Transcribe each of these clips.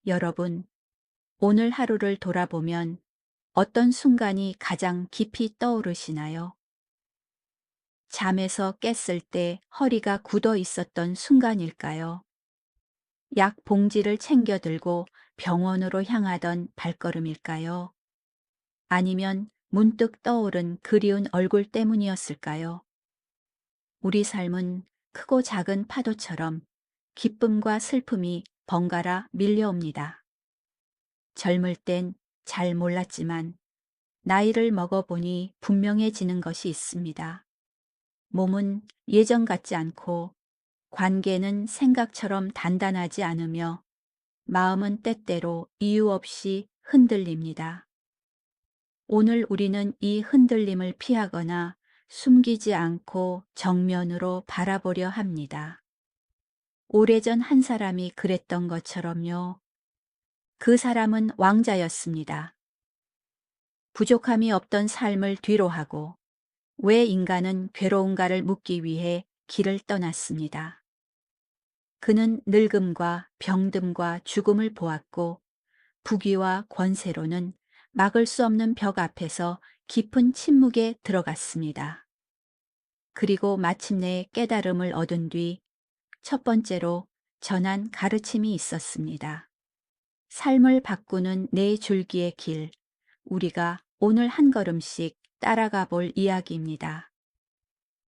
여러분, 오늘 하루를 돌아보면 어떤 순간이 가장 깊이 떠오르시나요? 잠에서 깼을 때 허리가 굳어 있었던 순간일까요? 약 봉지를 챙겨 들고 병원으로 향하던 발걸음일까요? 아니면 문득 떠오른 그리운 얼굴 때문이었을까요? 우리 삶은 크고 작은 파도처럼 기쁨과 슬픔이 번갈아 밀려옵니다. 젊을 땐 잘 몰랐지만 나이를 먹어보니 분명해지는 것이 있습니다. 몸은 예전 같지 않고 관계는 생각처럼 단단하지 않으며 마음은 때때로 이유 없이 흔들립니다. 오늘 우리는 이 흔들림을 피하거나 숨기지 않고 정면으로 바라보려 합니다. 오래전 한 사람이 그랬던 것처럼요. 그 사람은 왕자였습니다. 부족함이 없던 삶을 뒤로하고 왜 인간은 괴로운가를 묻기 위해 길을 떠났습니다. 그는 늙음과 병듦과 죽음을 보았고 부귀와 권세로는 막을 수 없는 벽 앞에서 깊은 침묵에 들어갔습니다. 그리고 마침내 깨달음을 얻은 뒤 첫 번째로 전한 가르침이 있었습니다. 삶을 바꾸는 네 줄기의 길, 우리가 오늘 한 걸음씩 따라가 볼 이야기입니다.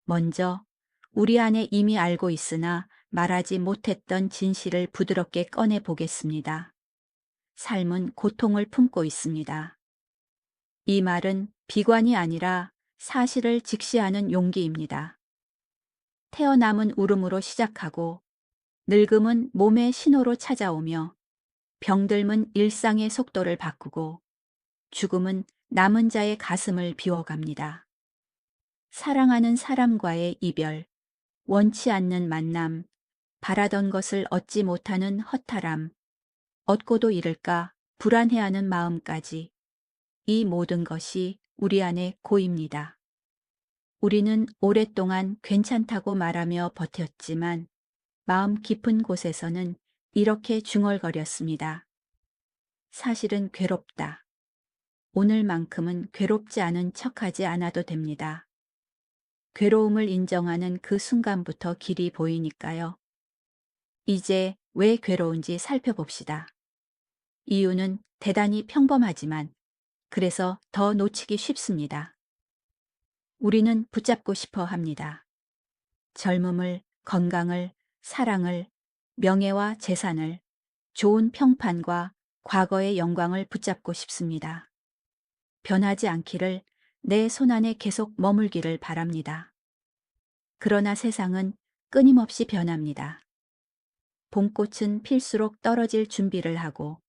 먼저 우리 안에 이미 알고 있으나 말하지 못했던 진실을 부드럽게 꺼내 보겠습니다. 삶은 고통을 품고 있습니다. 이 말은 비관이 아니라 사실을 직시하는 용기입니다. 태어남은 울음으로 시작하고 늙음은 몸의 신호로 찾아오며 병들면 일상의 속도를 바꾸고 죽음은 남은 자의 가슴을 비워갑니다. 사랑하는 사람과의 이별, 원치 않는 만남, 바라던 것을 얻지 못하는 허탈함, 얻고도 잃을까 불안해하는 마음까지 이 모든 것이 우리 안에 고입니다. 우리는 오랫동안 괜찮다고 말하며 버텼지만 마음 깊은 곳에서는 이렇게 중얼거렸습니다. 사실은 괴롭다. 오늘만큼은 괴롭지 않은 척하지 않아도 됩니다. 괴로움을 인정하는 그 순간부터 길이 보이니까요. 이제 왜 괴로운지 살펴봅시다. 이유는 대단히 평범하지만 그래서 더 놓치기 쉽습니다. 우리는 붙잡고 싶어 합니다. 젊음을, 건강을, 사랑을, 명예와 재산을, 좋은 평판과 과거의 영광을 붙잡고 싶습니다. 변하지 않기를 내 손안에 계속 머물기를 바랍니다. 그러나 세상은 끊임없이 변합니다. 봄꽃은 필수록 떨어질 준비를 하고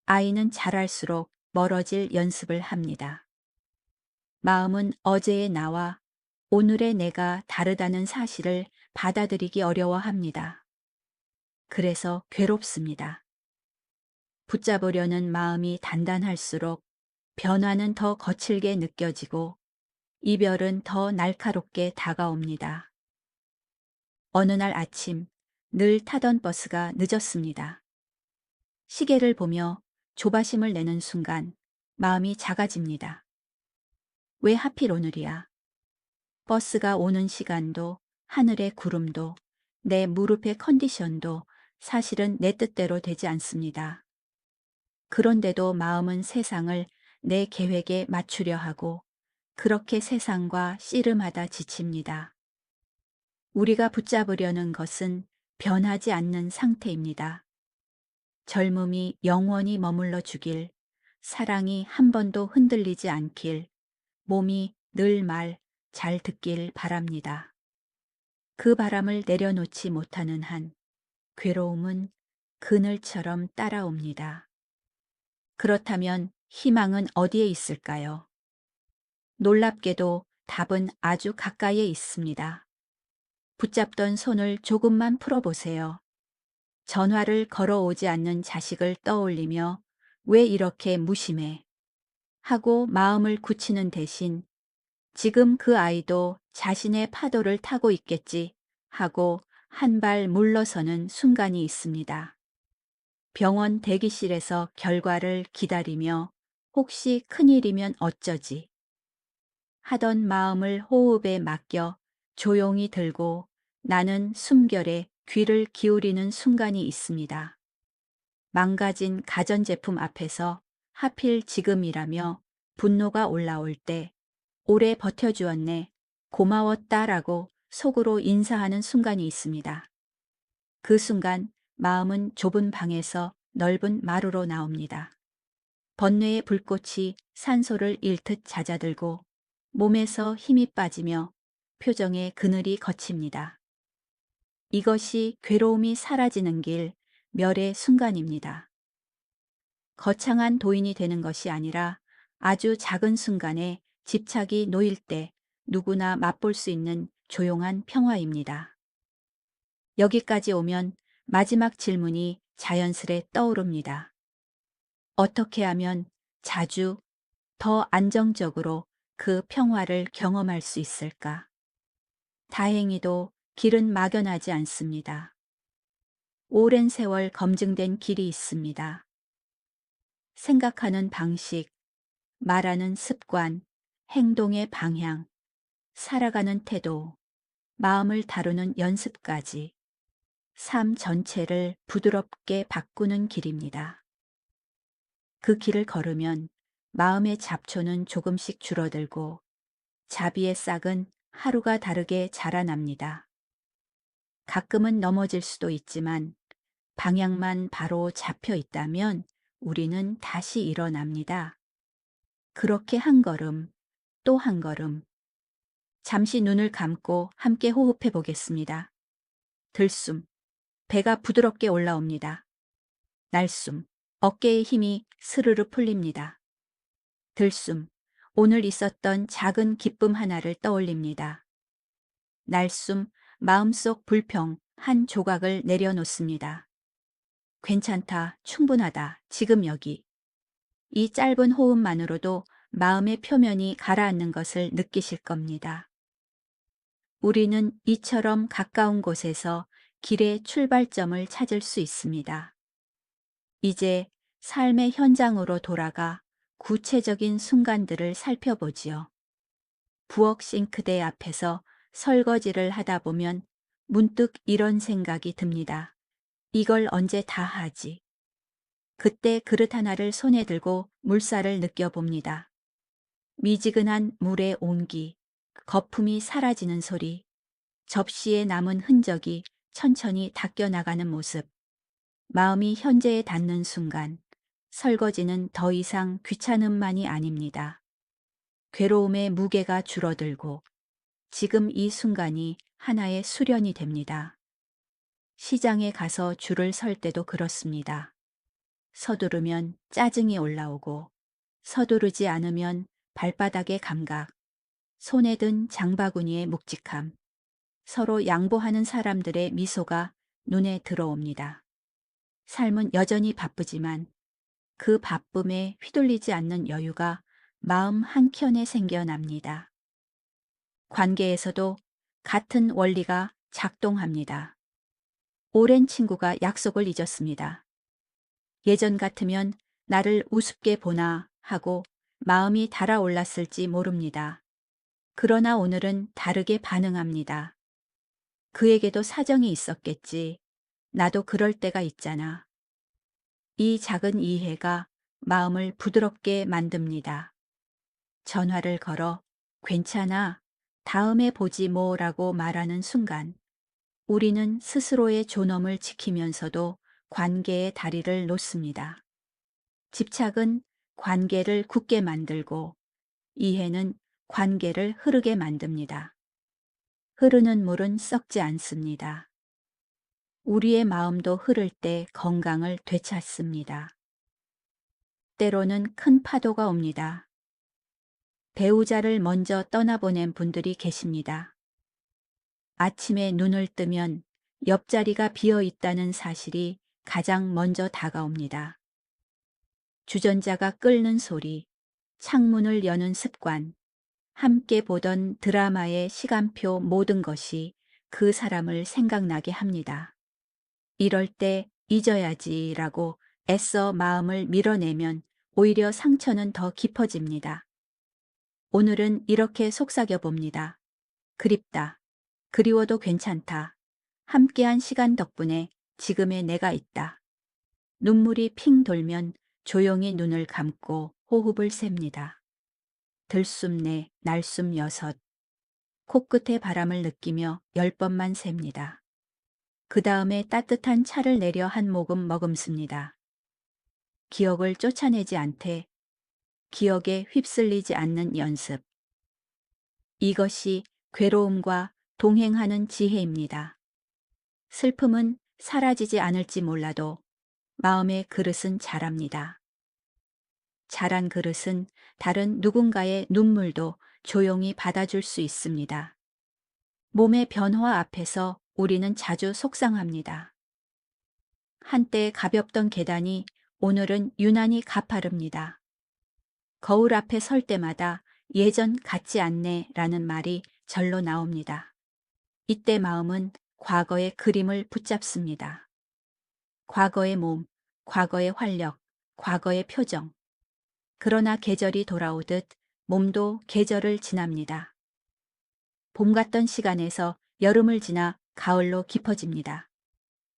아이는 자랄수록 멀어질 연습을 합니다. 마음은 어제의 나와 오늘의 내가 다르다는 사실을 받아들이기 어려워합니다. 그래서 괴롭습니다. 붙잡으려는 마음이 단단할수록 변화는 더 거칠게 느껴지고 이별은 더 날카롭게 다가옵니다. 어느 날 아침 늘 타던 버스가 늦었습니다. 시계를 보며 조바심을 내는 순간 마음이 작아집니다. 왜 하필 오늘이야? 버스가 오는 시간도 하늘의 구름도 내 무릎의 컨디션도 사실은 내 뜻대로 되지 않습니다. 그런데도 마음은 세상을 내 계획에 맞추려 하고 그렇게 세상과 씨름하다 지칩니다. 우리가 붙잡으려는 것은 변하지 않는 상태입니다. 젊음이 영원히 머물러 주길, 사랑이 한 번도 흔들리지 않길, 몸이 늘 말 잘 듣길 바랍니다. 그 바람을 내려놓지 못하는 한 괴로움은 그늘처럼 따라옵니다. 그렇다면 희망은 어디에 있을까요? 놀랍게도 답은 아주 가까이에 있습니다. 붙잡던 손을 조금만 풀어보세요. 전화를 걸어오지 않는 자식을 떠올리며 왜 이렇게 무심해? 하고 마음을 굳히는 대신 지금 그 아이도 자신의 파도를 타고 있겠지 하고 한 발 물러서는 순간이 있습니다. 병원 대기실에서 결과를 기다리며 혹시 큰일이면 어쩌지 하던 마음을 호흡에 맡겨 조용히 들고 나는 숨결에 귀를 기울이는 순간이 있습니다. 망가진 가전제품 앞에서 하필 지금이라며 분노가 올라올 때 오래 버텨주었네, 고마웠다라고 속으로 인사하는 순간이 있습니다. 그 순간 마음은 좁은 방에서 넓은 마루로 나옵니다. 번뇌의 불꽃이 산소를 잃듯 잦아들고 몸에서 힘이 빠지며 표정에 그늘이 걷힙니다. 이것이 괴로움이 사라지는 길, 멸의 순간입니다. 거창한 도인이 되는 것이 아니라 아주 작은 순간에 집착이 놓일 때 누구나 맛볼 수 있는 조용한 평화입니다. 여기까지 오면 마지막 질문이 자연스레 떠오릅니다. 어떻게 하면 자주 더 안정적으로 그 평화를 경험할 수 있을까? 다행히도 길은 막연하지 않습니다. 오랜 세월 검증된 길이 있습니다. 생각하는 방식, 말하는 습관, 행동의 방향, 살아가는 태도, 마음을 다루는 연습까지 삶 전체를 부드럽게 바꾸는 길입니다. 그 길을 걸으면 마음의 잡초는 조금씩 줄어들고 자비의 싹은 하루가 다르게 자라납니다. 가끔은 넘어질 수도 있지만 방향만 바로 잡혀 있다면 우리는 다시 일어납니다. 그렇게 한 걸음, 또 한 걸음. 잠시 눈을 감고 함께 호흡해 보겠습니다. 들숨, 배가 부드럽게 올라옵니다. 날숨, 어깨의 힘이 스르르 풀립니다. 들숨, 오늘 있었던 작은 기쁨 하나를 떠올립니다. 날숨, 마음속 불평 한 조각을 내려놓습니다. 괜찮다, 충분하다, 지금 여기. 이 짧은 호흡만으로도 마음의 표면이 가라앉는 것을 느끼실 겁니다. 우리는 이처럼 가까운 곳에서 길의 출발점을 찾을 수 있습니다. 이제 삶의 현장으로 돌아가 구체적인 순간들을 살펴보지요. 부엌 싱크대 앞에서 설거지를 하다 보면 문득 이런 생각이 듭니다. 이걸 언제 다 하지? 그때 그릇 하나를 손에 들고 물살을 느껴봅니다. 미지근한 물의 온기, 거품이 사라지는 소리, 접시에 남은 흔적이 천천히 닦여나가는 모습, 마음이 현재에 닿는 순간, 설거지는 더 이상 귀찮음만이 아닙니다. 괴로움의 무게가 줄어들고 지금 이 순간이 하나의 수련이 됩니다. 시장에 가서 줄을 설 때도 그렇습니다. 서두르면 짜증이 올라오고 서두르지 않으면 발바닥의 감각, 손에 든 장바구니의 묵직함, 서로 양보하는 사람들의 미소가 눈에 들어옵니다. 삶은 여전히 바쁘지만 그 바쁨에 휘둘리지 않는 여유가 마음 한켠에 생겨납니다. 관계에서도 같은 원리가 작동합니다. 오랜 친구가 약속을 잊었습니다. 예전 같으면 나를 우습게 보나 하고 마음이 달아올랐을지 모릅니다. 그러나 오늘은 다르게 반응합니다. 그에게도 사정이 있었겠지. 나도 그럴 때가 있잖아. 이 작은 이해가 마음을 부드럽게 만듭니다. 전화를 걸어 괜찮아, 다음에 보지 뭐라고 말하는 순간 우리는 스스로의 존엄을 지키면서도 관계의 다리를 놓습니다. 집착은 관계를 굳게 만들고 이해는 관계를 흐르게 만듭니다. 흐르는 물은 썩지 않습니다. 우리의 마음도 흐를 때 건강을 되찾습니다. 때로는 큰 파도가 옵니다. 배우자를 먼저 떠나보낸 분들이 계십니다. 아침에 눈을 뜨면 옆자리가 비어 있다는 사실이 가장 먼저 다가옵니다. 주전자가 끓는 소리, 창문을 여는 습관, 함께 보던 드라마의 시간표 모든 것이 그 사람을 생각나게 합니다. 이럴 때 잊어야지라고 애써 마음을 밀어내면 오히려 상처는 더 깊어집니다. 오늘은 이렇게 속삭여 봅니다. 그립다. 그리워도 괜찮다. 함께한 시간 덕분에 지금의 내가 있다. 눈물이 핑 돌면 조용히 눈을 감고 호흡을 셉니다. 들숨 네, 날숨 여섯. 코끝의 바람을 느끼며 10번만 셉니다. 그 다음에 따뜻한 차를 내려 한 모금 머금습니다. 기억을 쫓아내지 않되 기억에 휩쓸리지 않는 연습. 이것이 괴로움과 동행하는 지혜입니다. 슬픔은 사라지지 않을지 몰라도 마음의 그릇은 자랍니다. 자란 그릇은 다른 누군가의 눈물도 조용히 받아줄 수 있습니다. 몸의 변화 앞에서 우리는 자주 속상합니다. 한때 가볍던 계단이 오늘은 유난히 가파릅니다. 거울 앞에 설 때마다 예전 같지 않네 라는 말이 절로 나옵니다. 이때 마음은 과거의 그림을 붙잡습니다. 과거의 몸, 과거의 활력, 과거의 표정. 그러나 계절이 돌아오듯 몸도 계절을 지납니다. 봄 같던 시간에서 여름을 지나 가을로 깊어집니다.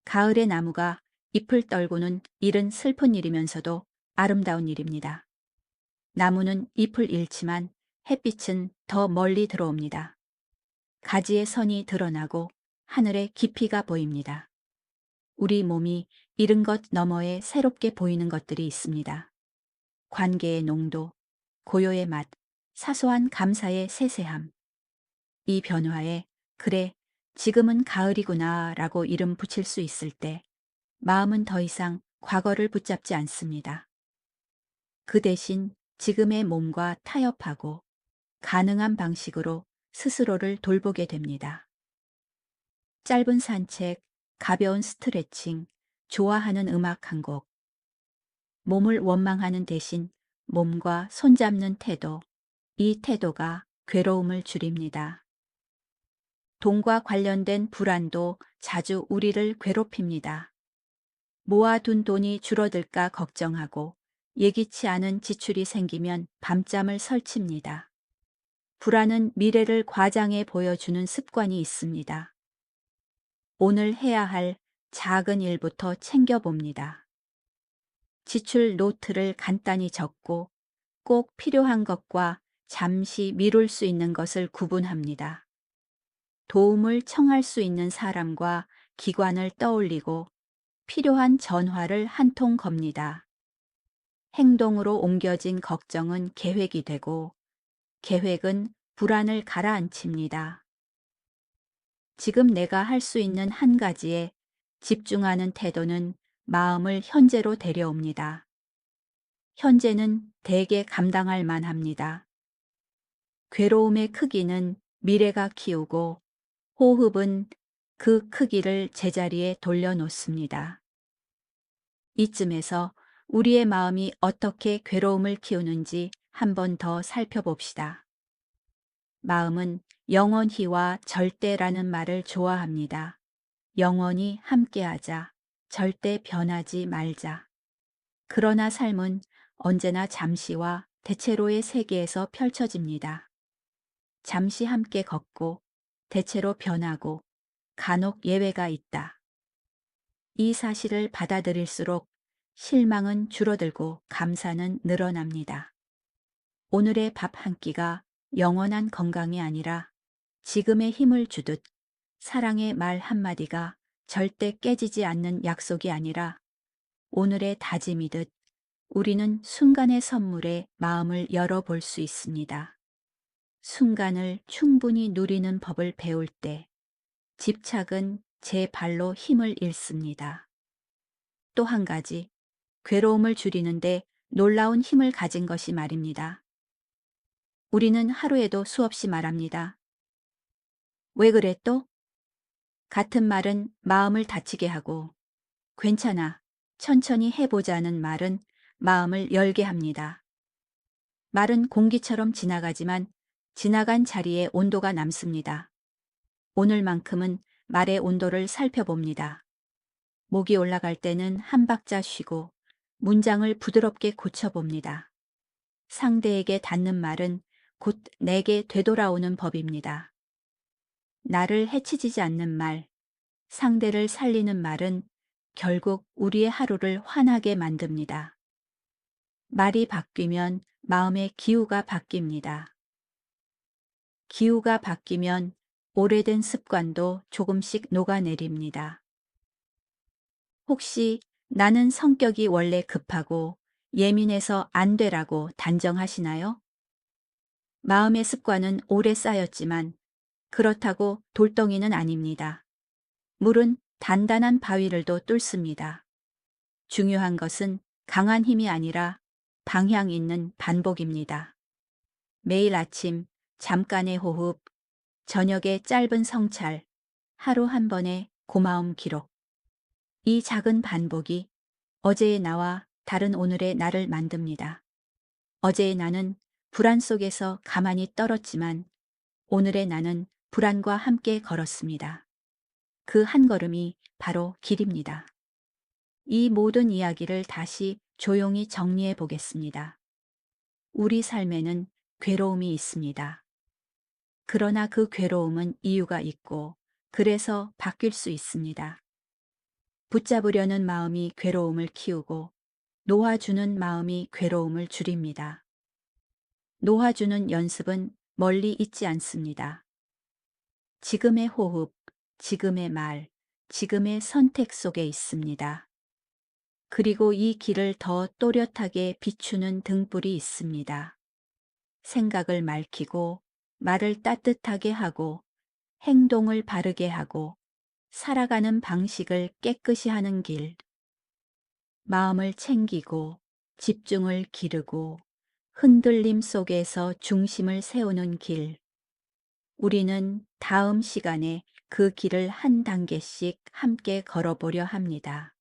가을의 나무가 잎을 떨구는 일은 슬픈 일이면서도 아름다운 일입니다. 나무는 잎을 잃지만 햇빛은 더 멀리 들어옵니다. 가지의 선이 드러나고 하늘의 깊이가 보입니다. 우리 몸이 잃은 것 너머에 새롭게 보이는 것들이 있습니다. 관계의 농도, 고요의 맛, 사소한 감사의 세세함. 이 변화에 그래, 지금은 가을이구나 라고 이름 붙일 수 있을 때 마음은 더 이상 과거를 붙잡지 않습니다. 그 대신 지금의 몸과 타협하고 가능한 방식으로 스스로를 돌보게 됩니다. 짧은 산책, 가벼운 스트레칭, 좋아하는 음악 한 곡, 몸을 원망하는 대신 몸과 손잡는 태도, 이 태도가 괴로움을 줄입니다. 돈과 관련된 불안도 자주 우리를 괴롭힙니다. 모아둔 돈이 줄어들까 걱정하고 예기치 않은 지출이 생기면 밤잠을 설칩니다. 불안은 미래를 과장해 보여주는 습관이 있습니다. 오늘 해야 할 작은 일부터 챙겨봅니다. 지출 노트를 간단히 적고 꼭 필요한 것과 잠시 미룰 수 있는 것을 구분합니다. 도움을 청할 수 있는 사람과 기관을 떠올리고 필요한 전화를 한 통 겁니다. 행동으로 옮겨진 걱정은 계획이 되고 계획은 불안을 가라앉힙니다. 지금 내가 할 수 있는 한 가지에 집중하는 태도는 마음을 현재로 데려옵니다. 현재는 대개 감당할 만합니다. 괴로움의 크기는 미래가 키우고 호흡은 그 크기를 제자리에 돌려놓습니다. 이쯤에서 우리의 마음이 어떻게 괴로움을 키우는지 한 번 더 살펴봅시다. 마음은 영원히와 절대라는 말을 좋아합니다. 영원히 함께하자, 절대 변하지 말자. 그러나 삶은 언제나 잠시와 대체로의 세계에서 펼쳐집니다. 잠시 함께 걷고 대체로 변하고 간혹 예외가 있다. 이 사실을 받아들일수록 실망은 줄어들고 감사는 늘어납니다. 오늘의 밥 한 끼가 영원한 건강이 아니라 지금의 힘을 주듯 사랑의 말 한마디가 절대 깨지지 않는 약속이 아니라 오늘의 다짐이듯 우리는 순간의 선물에 마음을 열어볼 수 있습니다. 순간을 충분히 누리는 법을 배울 때 집착은 제 발로 힘을 잃습니다. 또 한 가지, 괴로움을 줄이는데 놀라운 힘을 가진 것이 말입니다. 우리는 하루에도 수없이 말합니다. 왜 그래 또? 같은 말은 마음을 다치게 하고 괜찮아, 천천히 해보자는 말은 마음을 열게 합니다. 말은 공기처럼 지나가지만 지나간 자리에 온도가 남습니다. 오늘만큼은 말의 온도를 살펴봅니다. 목이 올라갈 때는 한 박자 쉬고 문장을 부드럽게 고쳐봅니다. 상대에게 닿는 말은 곧 내게 되돌아오는 법입니다. 나를 해치지 않는 말, 상대를 살리는 말은 결국 우리의 하루를 환하게 만듭니다. 말이 바뀌면 마음의 기후가 바뀝니다. 기후가 바뀌면 오래된 습관도 조금씩 녹아내립니다. 혹시 나는 성격이 원래 급하고 예민해서 안 되라고 단정하시나요? 마음의 습관은 오래 쌓였지만 그렇다고 돌덩이는 아닙니다. 물은 단단한 바위를도 뚫습니다. 중요한 것은 강한 힘이 아니라 방향 있는 반복입니다. 매일 아침 잠깐의 호흡, 저녁의 짧은 성찰, 하루 한 번의 고마움 기록. 이 작은 반복이 어제의 나와 다른 오늘의 나를 만듭니다. 어제의 나는 불안 속에서 가만히 떨었지만 오늘의 나는 불안과 함께 걸었습니다. 그 한 걸음이 바로 길입니다. 이 모든 이야기를 다시 조용히 정리해 보겠습니다. 우리 삶에는 괴로움이 있습니다. 그러나 그 괴로움은 이유가 있고 그래서 바뀔 수 있습니다. 붙잡으려는 마음이 괴로움을 키우고 놓아주는 마음이 괴로움을 줄입니다. 놓아주는 연습은 멀리 있지 않습니다. 지금의 호흡, 지금의 말, 지금의 선택 속에 있습니다. 그리고 이 길을 더 또렷하게 비추는 등불이 있습니다. 생각을 맑히고 말을 따뜻하게 하고 행동을 바르게 하고 살아가는 방식을 깨끗이 하는 길. 마음을 챙기고 집중을 기르고 흔들림 속에서 중심을 세우는 길. 우리는 다음 시간에 그 길을 한 단계씩 함께 걸어보려 합니다.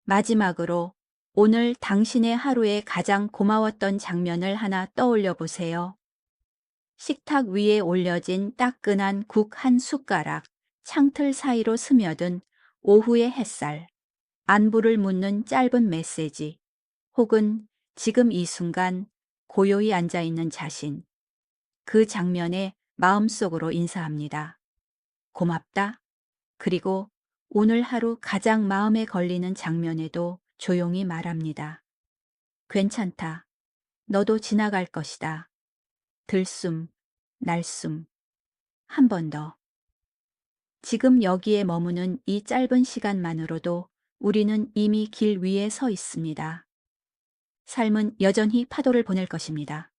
마지막으로 오늘 당신의 하루에 가장 고마웠던 장면을 하나 떠올려 보세요. 식탁 위에 올려진 따끈한 국 한 숟가락, 창틀 사이로 스며든 오후의 햇살, 안부를 묻는 짧은 메시지, 혹은 지금 이 순간 고요히 앉아 있는 자신. 그 장면에 마음속으로 인사합니다. 고맙다. 그리고 오늘 하루 가장 마음에 걸리는 장면에도 조용히 말합니다. 괜찮다. 너도 지나갈 것이다. 들숨, 날숨. 한 번 더. 지금 여기에 머무는 이 짧은 시간만으로도 우리는 이미 길 위에 서 있습니다. 삶은 여전히 파도를 보낼 것입니다.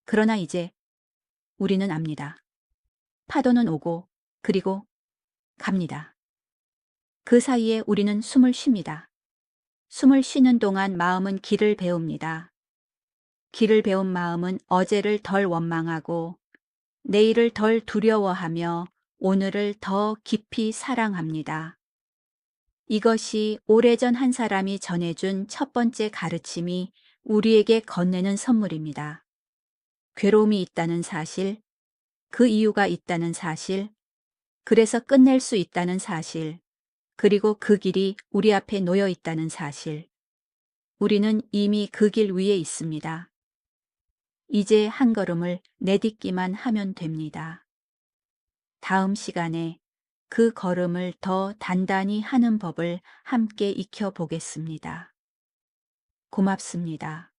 그러나 이제 우리는 압니다. 파도는 오고 그리고 갑니다. 그 사이에 우리는 숨을 쉽니다. 숨을 쉬는 동안 마음은 길을 배웁니다. 길을 배운 마음은 어제를 덜 원망하고 내일을 덜 두려워하며 오늘을 더 깊이 사랑합니다. 이것이 오래전 한 사람이 전해준 첫 번째 가르침이 우리에게 건네는 선물입니다. 괴로움이 있다는 사실, 그 이유가 있다는 사실, 그래서 끝낼 수 있다는 사실, 그리고 그 길이 우리 앞에 놓여 있다는 사실. 우리는 이미 그 길 위에 있습니다. 이제 한 걸음을 내딛기만 하면 됩니다. 다음 시간에 그 걸음을 더 단단히 하는 법을 함께 익혀보겠습니다. 고맙습니다.